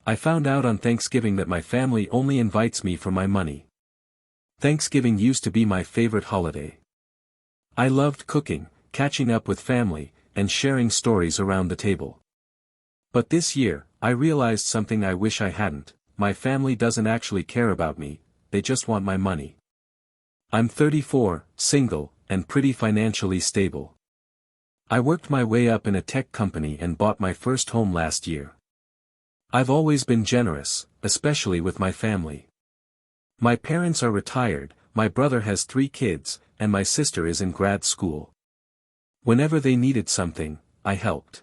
I found out on Thanksgiving that my family only invites me for my money. Thanksgiving used to be my favorite holiday. I loved cooking, catching up with family, and sharing stories around the table. But this year, I realized something I wish I hadn't. My family doesn't actually care about me, they just want my money. I'm 34, single, and pretty financially stable. I worked my way up in a tech company and bought my first home last year. I've always been generous, especially with my family. My parents are retired, my brother has 3 kids, and my sister is in grad school. Whenever they needed something, I helped.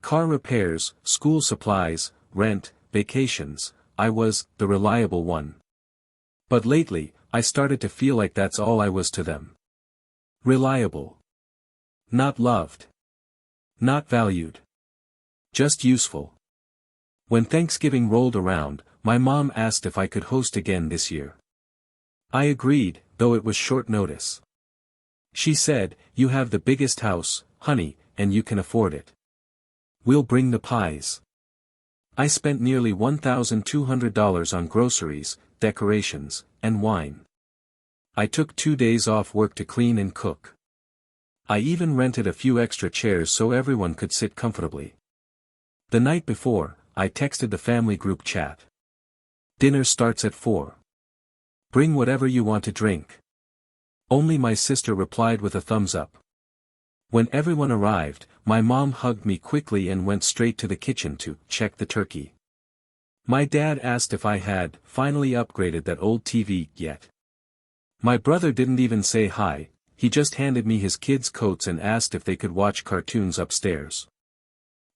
Car repairs, school supplies, rent, vacations, I was the reliable one. But lately, I started to feel like that's all I was to them. Reliable. Not loved. Not valued. Just useful. When Thanksgiving rolled around, my mom asked if I could host again this year. I agreed, though it was short notice. She said, "You have the biggest house, honey, and you can afford it. We'll bring the pies." I spent nearly $1,200 on groceries, decorations, and wine. I took 2 days off work to clean and cook. I even rented a few extra chairs so everyone could sit comfortably. The night before, I texted the family group chat. Dinner starts at 4. Bring whatever you want to drink. Only my sister replied with a thumbs up. When everyone arrived, my mom hugged me quickly and went straight to the kitchen to check the turkey. My dad asked if I had finally upgraded that old TV yet. My brother didn't even say hi, he just handed me his kids' coats and asked if they could watch cartoons upstairs.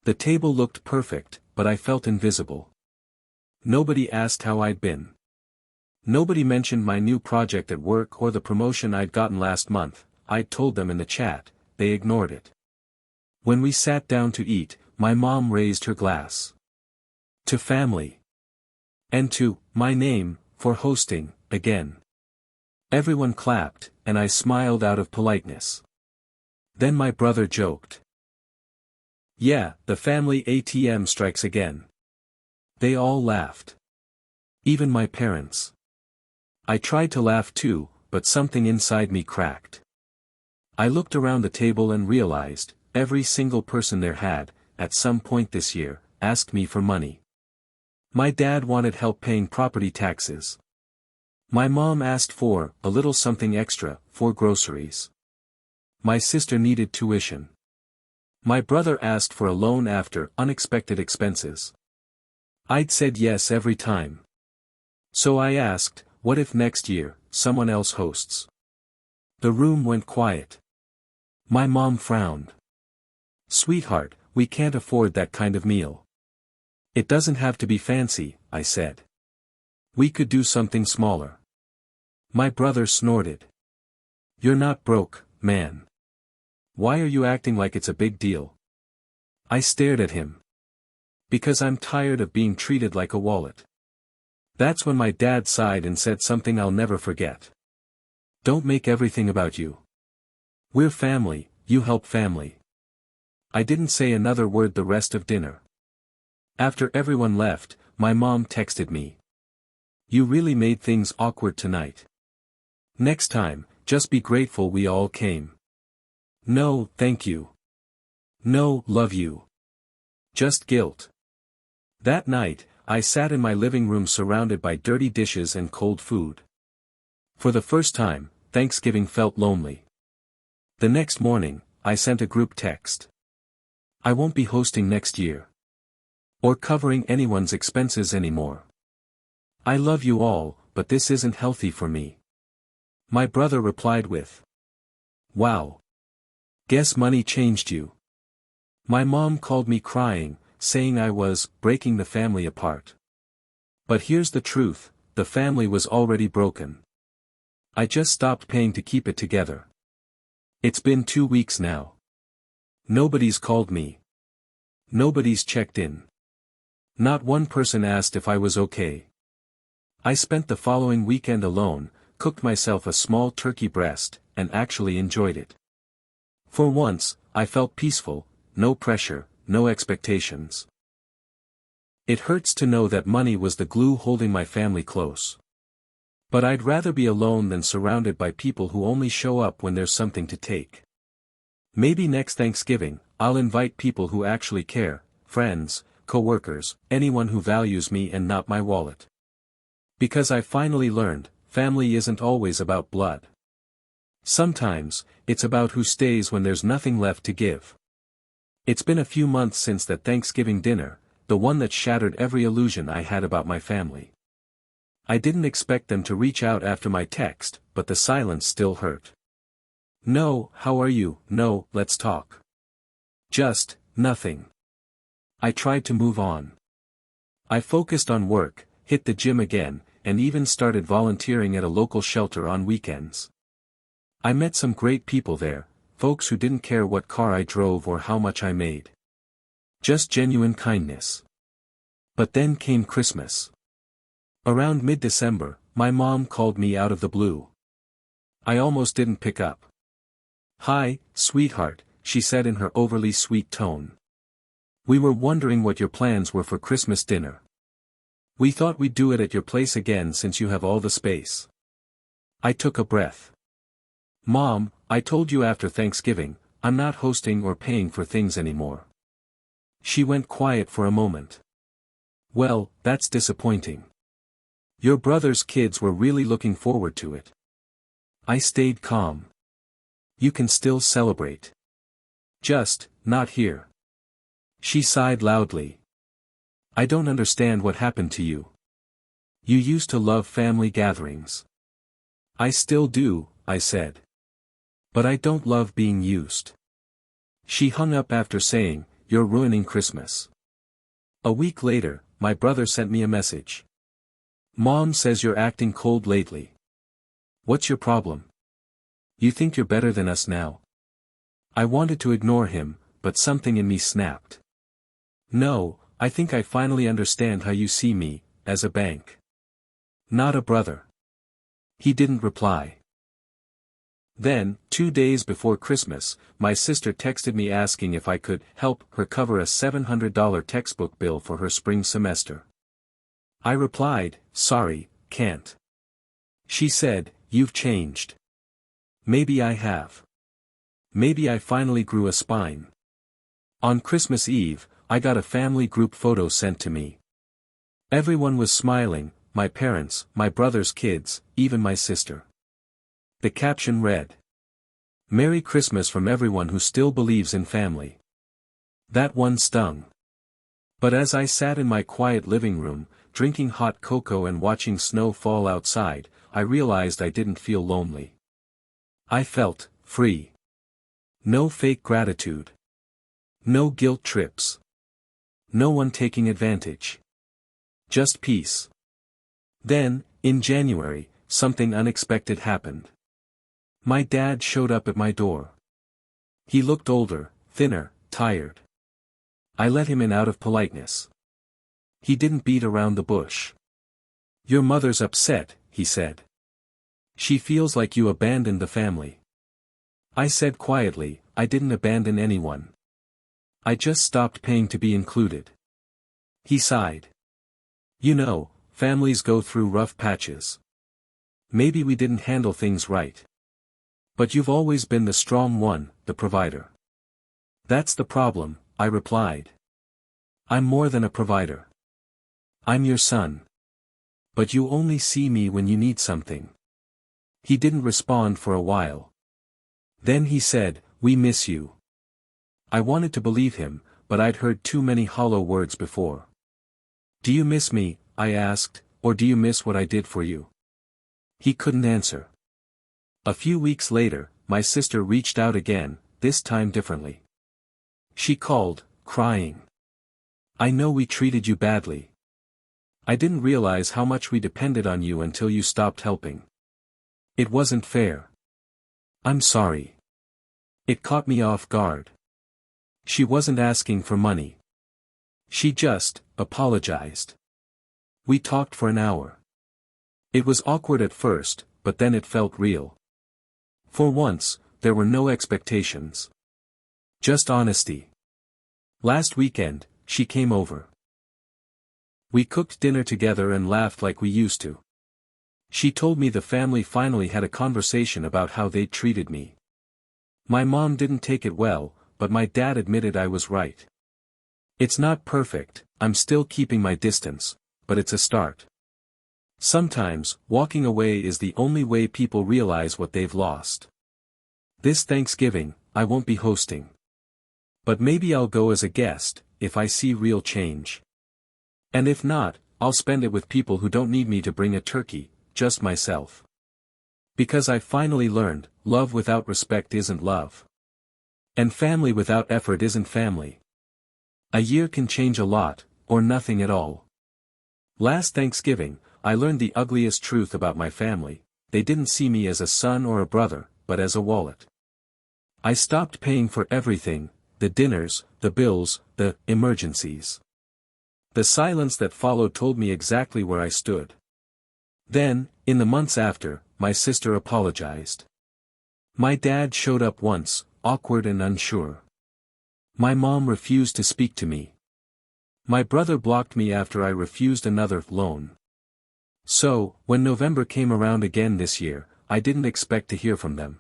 The table looked perfect, but I felt invisible. Nobody asked how I'd been. Nobody mentioned my new project at work or the promotion I'd gotten last month. I'd told them in the chat, they ignored it. When we sat down to eat, my mom raised her glass. To family. And to my name, for hosting, again. Everyone clapped, and I smiled out of politeness. Then my brother joked. "Yeah, the family ATM strikes again." They all laughed. Even my parents. I tried to laugh too, but something inside me cracked. I looked around the table and realized, every single person there had, at some point this year, asked me for money. My dad wanted help paying property taxes. My mom asked for a little something extra for groceries. My sister needed tuition. My brother asked for a loan after unexpected expenses. I'd said yes every time. So I asked, what if next year, someone else hosts? The room went quiet. My mom frowned. "Sweetheart, we can't afford that kind of meal." "It doesn't have to be fancy," I said. "We could do something smaller." My brother snorted. "You're not broke, man. Why are you acting like it's a big deal?" I stared at him. "Because I'm tired of being treated like a wallet." That's when my dad sighed and said something I'll never forget. "Don't make everything about you. We're family, you help family." I didn't say another word the rest of dinner. After everyone left, my mom texted me. "You really made things awkward tonight. Next time, just be grateful we all came." "No, thank you." "No, love you." Just guilt. That night, I sat in my living room surrounded by dirty dishes and cold food. For the first time, Thanksgiving felt lonely. The next morning, I sent a group text. "I won't be hosting next year. Or covering anyone's expenses anymore. I love you all, but this isn't healthy for me." My brother replied with, "Wow. Guess money changed you." My mom called me crying, saying I was breaking the family apart. But here's the truth, the family was already broken. I just stopped paying to keep it together. It's been 2 weeks now. Nobody's called me. Nobody's checked in. Not one person asked if I was okay. I spent the following weekend alone, cooked myself a small turkey breast, and actually enjoyed it. For once, I felt peaceful, no pressure, no expectations. It hurts to know that money was the glue holding my family close. But I'd rather be alone than surrounded by people who only show up when there's something to take. Maybe next Thanksgiving, I'll invite people who actually care, friends, coworkers, anyone who values me and not my wallet. Because I finally learned, family isn't always about blood. Sometimes, it's about who stays when there's nothing left to give. It's been a few months since that Thanksgiving dinner, the one that shattered every illusion I had about my family. I didn't expect them to reach out after my text, but the silence still hurt. No, how are you? No, let's talk. Just, nothing. I tried to move on. I focused on work, hit the gym again, and even started volunteering at a local shelter on weekends. I met some great people there, folks who didn't care what car I drove or how much I made. Just genuine kindness. But then came Christmas. Around mid-December, my mom called me out of the blue. I almost didn't pick up. "Hi, sweetheart," she said in her overly sweet tone. "We were wondering what your plans were for Christmas dinner. We thought we'd do it at your place again since you have all the space." I took a breath. "Mom, I told you after Thanksgiving, I'm not hosting or paying for things anymore." She went quiet for a moment. "Well, that's disappointing. Your brother's kids were really looking forward to it." I stayed calm. "You can still celebrate. Just, not here." She sighed loudly. "I don't understand what happened to you. You used to love family gatherings." "I still do," I said. "But I don't love being used." She hung up after saying, "You're ruining Christmas." A week later, my brother sent me a message. "Mom says you're acting cold lately. What's your problem? You think you're better than us now?" I wanted to ignore him, but something in me snapped. "No, I think I finally understand how you see me, as a bank. Not a brother." He didn't reply. Then, 2 days before Christmas, my sister texted me asking if I could help her cover a $700 textbook bill for her spring semester. I replied, "Sorry, can't." She said, "You've changed." Maybe I have. Maybe I finally grew a spine. On Christmas Eve, I got a family group photo sent to me. Everyone was smiling, my parents, my brother's kids, even my sister. The caption read, "Merry Christmas from everyone who still believes in family." That one stung. But as I sat in my quiet living room, drinking hot cocoa and watching snow fall outside, I realized I didn't feel lonely. I felt free. No fake gratitude. No guilt trips. No one taking advantage. Just peace. Then, in January, something unexpected happened. My dad showed up at my door. He looked older, thinner, tired. I let him in out of politeness. He didn't beat around the bush. "Your mother's upset," he said. "She feels like you abandoned the family." I said quietly, "I didn't abandon anyone. I just stopped paying to be included." He sighed. "You know, families go through rough patches. Maybe we didn't handle things right. But you've always been the strong one, the provider." "That's the problem," I replied. "I'm more than a provider. I'm your son. But you only see me when you need something." He didn't respond for a while. Then he said, "We miss you." I wanted to believe him, but I'd heard too many hollow words before. "Do you miss me?" I asked, "or do you miss what I did for you?" He couldn't answer. A few weeks later, my sister reached out again, this time differently. She called, crying. "I know we treated you badly. I didn't realize how much we depended on you until you stopped helping. It wasn't fair. I'm sorry. It caught me off guard." She wasn't asking for money. She just apologized. We talked for an hour. It was awkward at first, but then it felt real. For once, there were no expectations. Just honesty. Last weekend, she came over. We cooked dinner together and laughed like we used to. She told me the family finally had a conversation about how they'd treated me. My mom didn't take it well, but my dad admitted I was right. It's not perfect, I'm still keeping my distance, but it's a start. Sometimes, walking away is the only way people realize what they've lost. This Thanksgiving, I won't be hosting. But maybe I'll go as a guest, if I see real change. And if not, I'll spend it with people who don't need me to bring a turkey, just myself. Because I finally learned, love without respect isn't love. And family without effort isn't family. A year can change a lot, or nothing at all. Last Thanksgiving, I learned the ugliest truth about my family: they didn't see me as a son or a brother, but as a wallet. I stopped paying for everything: the dinners, the bills, the emergencies. The silence that followed told me exactly where I stood. Then, in the months after, my sister apologized. My dad showed up once, awkward and unsure. My mom refused to speak to me. My brother blocked me after I refused another loan. So, when November came around again this year, I didn't expect to hear from them.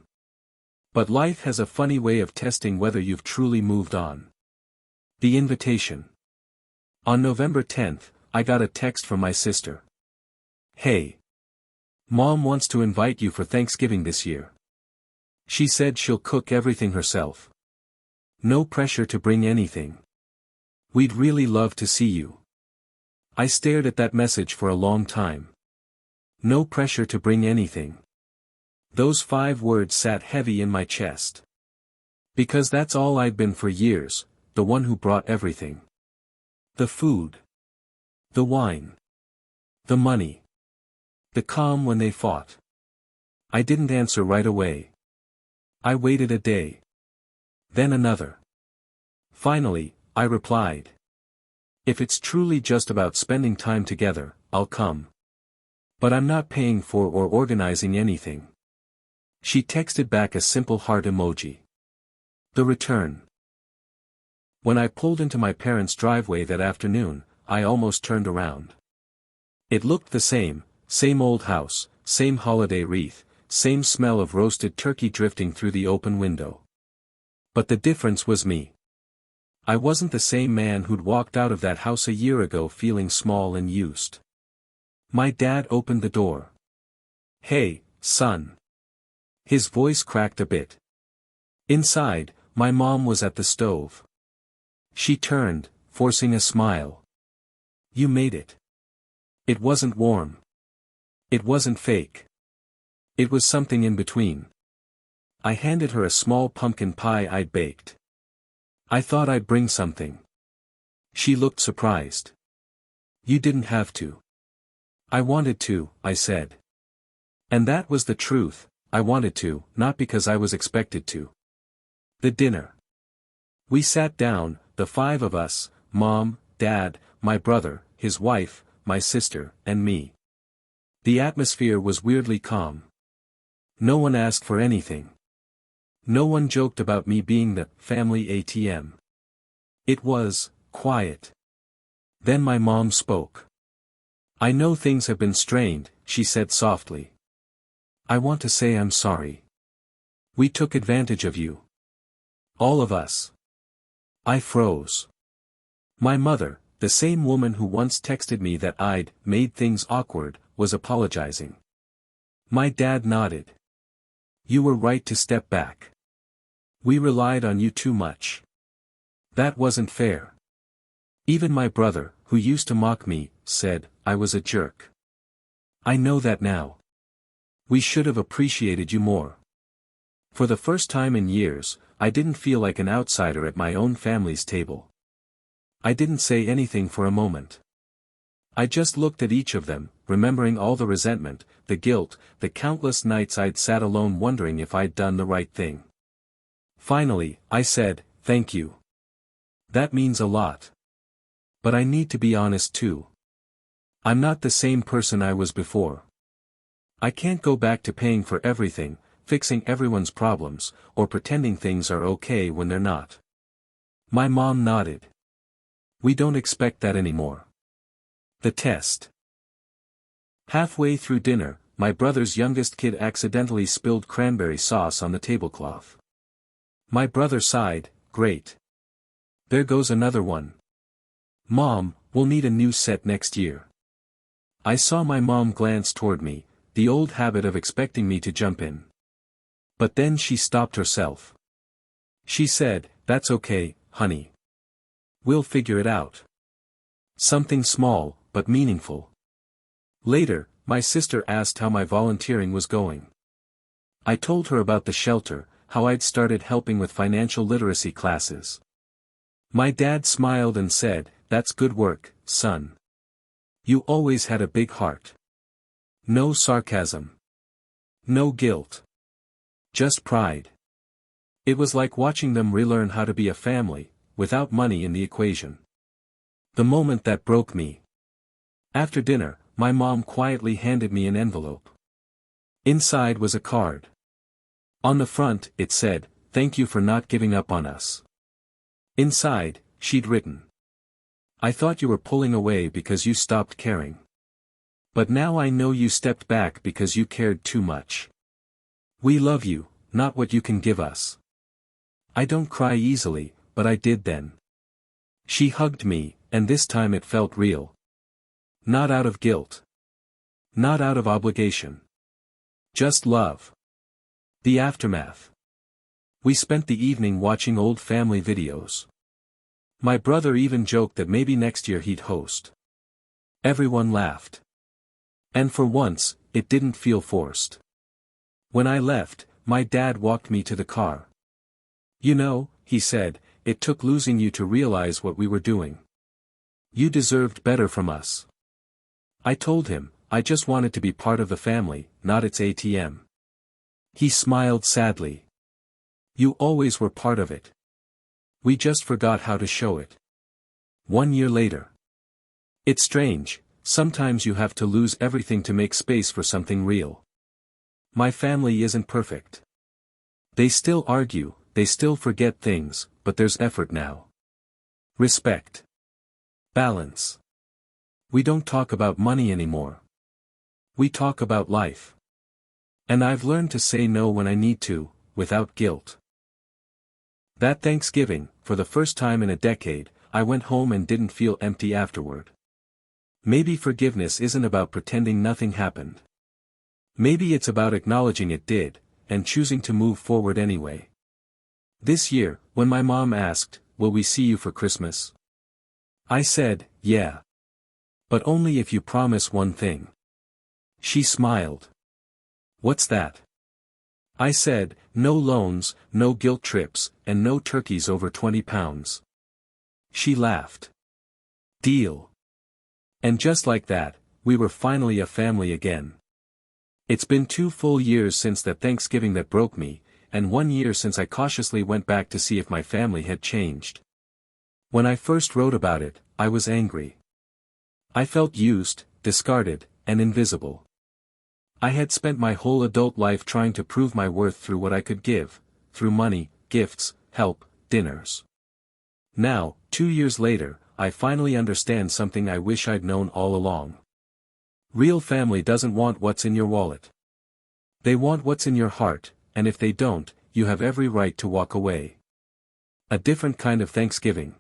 But life has a funny way of testing whether you've truly moved on. The invitation. On November 10th, I got a text from my sister. "Hey. Mom wants to invite you for Thanksgiving this year. She said she'll cook everything herself. No pressure to bring anything. We'd really love to see you." I stared at that message for a long time. No pressure to bring anything. Those 5 words sat heavy in my chest. Because that's all I'd been for years, the one who brought everything. The food. The wine. The money. The calm when they fought. I didn't answer right away. I waited a day. Then another. Finally, I replied. "If it's truly just about spending time together, I'll come. But I'm not paying for or organizing anything." She texted back a simple heart emoji. The return. When I pulled into my parents' driveway that afternoon, I almost turned around. It looked the same old house, same holiday wreath, same smell of roasted turkey drifting through the open window. But the difference was me. I wasn't the same man who'd walked out of that house a year ago feeling small and used. My dad opened the door. "Hey, son." His voice cracked a bit. Inside, my mom was at the stove. She turned, forcing a smile. "You made it." It wasn't warm. It wasn't fake. It was something in between. I handed her a small pumpkin pie I'd baked. "I thought I'd bring something." She looked surprised. "You didn't have to." "I wanted to," I said. And that was the truth, I wanted to, not because I was expected to. The dinner. We sat down, the 5 of us: Mom, Dad, my brother, his wife, my sister, and me. The atmosphere was weirdly calm. No one asked for anything. No one joked about me being the family ATM. It was quiet. Then my mom spoke. "I know things have been strained," she said softly. "I want to say I'm sorry. We took advantage of you. All of us." I froze. My mother, the same woman who once texted me that I'd made things awkward, was apologizing. My dad nodded. "You were right to step back. We relied on you too much. That wasn't fair." Even my brother, who used to mock me, said I was a jerk. "I know that now. We should have appreciated you more." For the first time in years, I didn't feel like an outsider at my own family's table. I didn't say anything for a moment. I just looked at each of them, remembering all the resentment, the guilt, the countless nights I'd sat alone wondering if I'd done the right thing. Finally, I said, "Thank you. That means a lot. But I need to be honest too. I'm not the same person I was before. I can't go back to paying for everything, fixing everyone's problems, or pretending things are okay when they're not." My mom nodded. "We don't expect that anymore. The test. Halfway through dinner, my brother's youngest kid accidentally spilled cranberry sauce on the tablecloth. My brother sighed, "Great. There goes another one. Mom, we'll need a new set next year." I saw my mom glance toward me, the old habit of expecting me to jump in. But then she stopped herself. She said, "That's okay, honey. We'll figure it out." Something small, but meaningful. Later, my sister asked how my volunteering was going. I told her about the shelter, how I'd started helping with financial literacy classes. My dad smiled and said, "That's good work, son. You always had a big heart." No sarcasm. No guilt. Just pride. It was like watching them relearn how to be a family, without money in the equation. The moment that broke me. After dinner, my mom quietly handed me an envelope. Inside was a card. On the front, it said, "Thank you for not giving up on us." Inside, she'd written, "I thought you were pulling away because you stopped caring. But now I know you stepped back because you cared too much. We love you, not what you can give us." I don't cry easily, but I did then. She hugged me, and this time it felt real. Not out of guilt. Not out of obligation. Just love. The aftermath. We spent the evening watching old family videos. My brother even joked that maybe next year he'd host. Everyone laughed. And for once, it didn't feel forced. When I left, my dad walked me to the car. "You know," he said, "it took losing you to realize what we were doing. You deserved better from us." I told him, I just wanted to be part of the family, not its ATM. He smiled sadly. "You always were part of it. We just forgot how to show it." 1 year later. It's strange, sometimes you have to lose everything to make space for something real. My family isn't perfect. They still argue, they still forget things, but there's effort now. Respect. Balance. We don't talk about money anymore. We talk about life. And I've learned to say no when I need to, without guilt. That Thanksgiving, for the first time in a decade, I went home and didn't feel empty afterward. Maybe forgiveness isn't about pretending nothing happened. Maybe it's about acknowledging it did, and choosing to move forward anyway. This year, when my mom asked, "Will we see you for Christmas?" I said, "Yeah. But only if you promise one thing." She smiled. "What's that?" I said, "No loans, no guilt trips, and no turkeys over 20 pounds. She laughed. "Deal." And just like that, we were finally a family again. It's been 2 full years since that Thanksgiving that broke me, and 1 year since I cautiously went back to see if my family had changed. When I first wrote about it, I was angry. I felt used, discarded, and invisible. I had spent my whole adult life trying to prove my worth through what I could give, through money, gifts, help, dinners. Now, 2 years later, I finally understand something I wish I'd known all along. Real family doesn't want what's in your wallet. They want what's in your heart, and if they don't, you have every right to walk away. A different kind of Thanksgiving.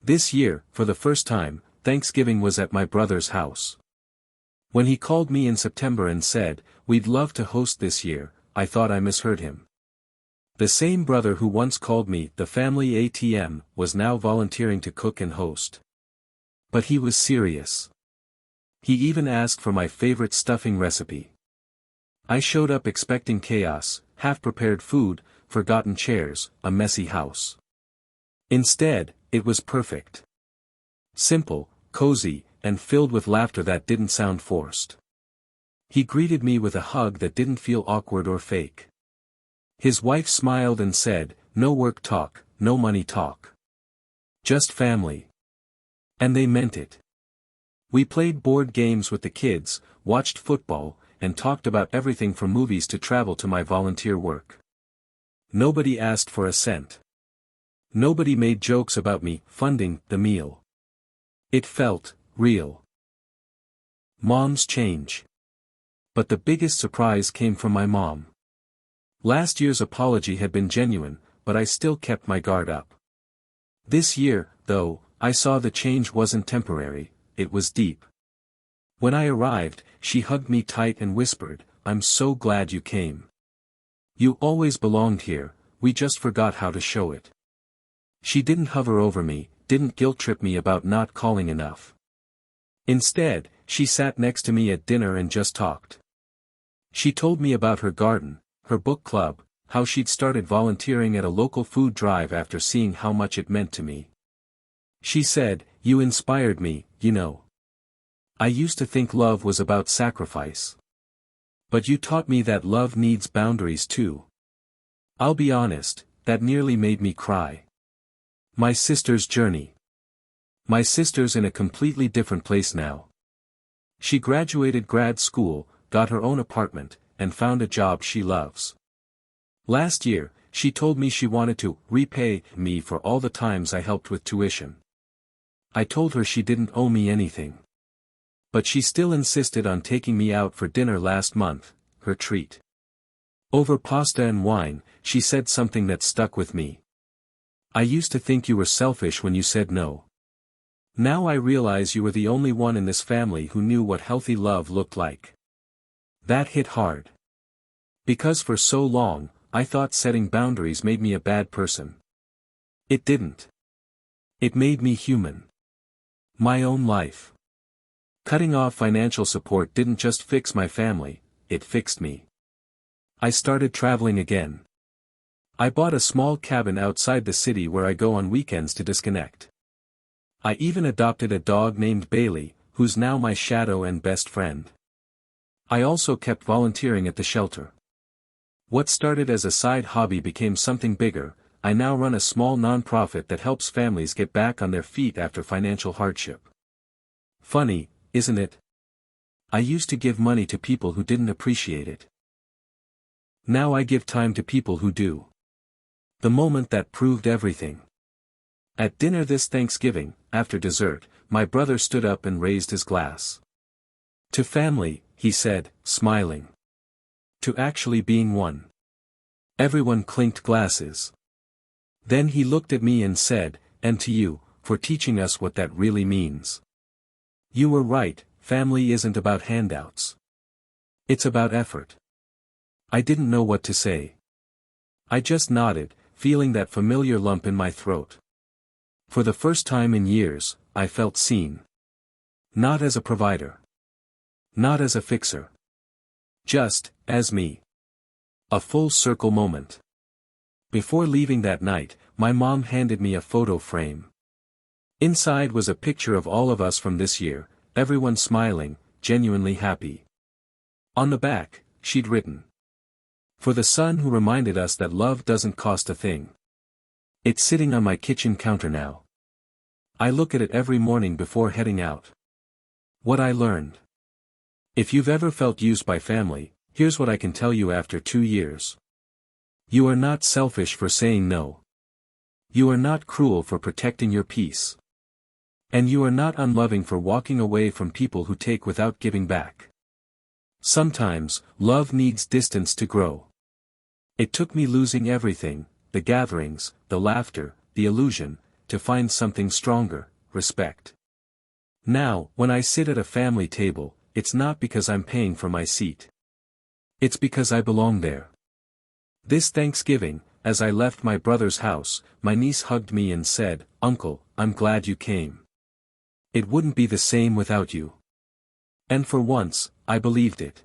This year, for the first time, Thanksgiving was at my brother's house. When he called me in September and said, "We'd love to host this year," I thought I misheard him. The same brother who once called me the family ATM was now volunteering to cook and host. But he was serious. He even asked for my favorite stuffing recipe. I showed up expecting chaos, half-prepared food, forgotten chairs, a messy house. Instead, it was perfect. Simple, cozy, and filled with laughter that didn't sound forced. He greeted me with a hug that didn't feel awkward or fake. His wife smiled and said, "No work talk, no money talk. Just family." And they meant it. We played board games with the kids, watched football, and talked about everything from movies to travel to my volunteer work. Nobody asked for a cent. Nobody made jokes about me funding the meal. It felt real. Moms change. But the biggest surprise came from my mom. Last year's apology had been genuine, but I still kept my guard up. This year, though, I saw the change wasn't temporary, it was deep. When I arrived, she hugged me tight and whispered, "I'm so glad you came. You always belonged here, we just forgot how to show it." She didn't hover over me, didn't guilt-trip me about not calling enough. Instead, she sat next to me at dinner and just talked. She told me about her garden, her book club, how she'd started volunteering at a local food drive after seeing how much it meant to me. She said, "You inspired me, you know. I used to think love was about sacrifice. But you taught me that love needs boundaries too." I'll be honest, that nearly made me cry. My sister's journey. My sister's in a completely different place now. She graduated grad school, got her own apartment, and found a job she loves. Last year, she told me she wanted to repay me for all the times I helped with tuition. I told her she didn't owe me anything. But she still insisted on taking me out for dinner last month, her treat. Over pasta and wine, she said something that stuck with me. "I used to think you were selfish when you said no. Now I realize you were the only one in this family who knew what healthy love looked like." That hit hard. Because for so long, I thought setting boundaries made me a bad person. It didn't. It made me human. My own life. Cutting off financial support didn't just fix my family, it fixed me. I started traveling again. I bought a small cabin outside the city where I go on weekends to disconnect. I even adopted a dog named Bailey, who's now my shadow and best friend. I also kept volunteering at the shelter. What started as a side hobby became something bigger. I now run a small nonprofit that helps families get back on their feet after financial hardship. Funny, isn't it? I used to give money to people who didn't appreciate it. Now I give time to people who do. The moment that proved everything. At dinner this Thanksgiving, after dessert, my brother stood up and raised his glass. "To family," he said, smiling. "To actually being one." Everyone clinked glasses. Then he looked at me and said, "And to you, for teaching us what that really means. You were right, family isn't about handouts. It's about effort." I didn't know what to say. I just nodded, feeling that familiar lump in my throat. For the first time in years, I felt seen. Not as a provider. Not as a fixer. Just, as me. A full circle moment. Before leaving that night, my mom handed me a photo frame. Inside was a picture of all of us from this year, everyone smiling, genuinely happy. On the back, she'd written, "For the son who reminded us that love doesn't cost a thing." It's sitting on my kitchen counter now. I look at it every morning before heading out. What I learned. If you've ever felt used by family, here's what I can tell you after 2 years. You are not selfish for saying no. You are not cruel for protecting your peace. And you are not unloving for walking away from people who take without giving back. Sometimes, love needs distance to grow. It took me losing everything, the gatherings, the laughter, the illusion, to find something stronger, respect. Now, when I sit at a family table, it's not because I'm paying for my seat. It's because I belong there. This Thanksgiving, as I left my brother's house, my niece hugged me and said, "Uncle, I'm glad you came. It wouldn't be the same without you." And for once, I believed it.